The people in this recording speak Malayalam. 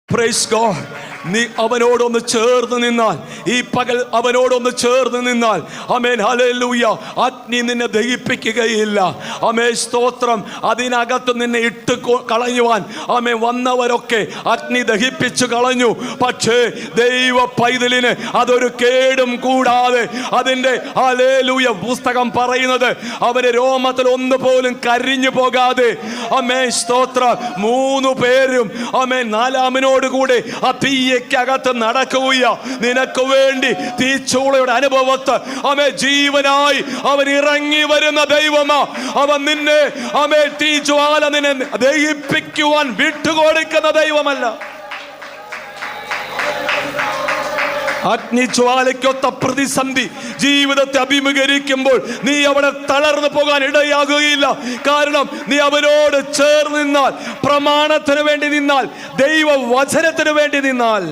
Praise God. നീ അവനോടൊന്ന് ചേർന്ന് നിന്നാൽ, ഈ പകൽ അവനോടൊന്ന് ചേർന്ന് നിന്നാൽ, ആമേൻ, ഹല്ലേലൂയ, അഗ്നി നിന്നെ ദഹിപ്പിക്കുകയില്ല. ആമേൻ, സ്തോത്രം. അതിനകത്ത് നിന്നെ ഇട്ട് കളയുവാൻ ആമേൻ വന്നവരൊക്കെ അഗ്നി ദഹിപ്പിച്ചു കളഞ്ഞു. പക്ഷേ ദൈവ പൈതലിന് അതൊരു കേടും കൂടാതെ, അതിൻ്റെ ഹല്ലേലൂയ പുസ്തകം പറയുന്നത് അവന് രോമത്തിൽ ഒന്നുപോലും കരിഞ്ഞു പോകാതെ, ആമേൻ, സ്തോത്രം, 3 പേരും ആമേൻ നാലാമനോട് കൂടെ ആ തീയക്കകത്ത് നടക്കുക. നിനക്ക് വേണ്ടി തീച്ചൂളയുടെ അനുഭവത്ത് അവൻ ജീവനായി അവൻ ഇറങ്ങി വരുന്ന ദൈവമാ. അവൻ നിന്നെ അവൻ തീജ്വാല നിന്നെ ദഹിപ്പിക്കുവാൻ വിട്ടുകൊടുക്കുന്ന ദൈവമല്ല. അഗ്നിജ്വാലയ്ക്കൊത്ത പ്രതിസന്ധി ജീവിതത്തെ അഭിമുഖീകരിക്കുമ്പോൾ നീ അവിടെ തളർന്നു പോകാൻ ഇടയാകുകയില്ല. കാരണം നീ അവനോട് ചേർന്ന് നിന്നാൽ, പ്രമാണത്തിന് വേണ്ടി നിന്നാൽ, ദൈവ വചനത്തിന് വേണ്ടി നിന്നാൽ,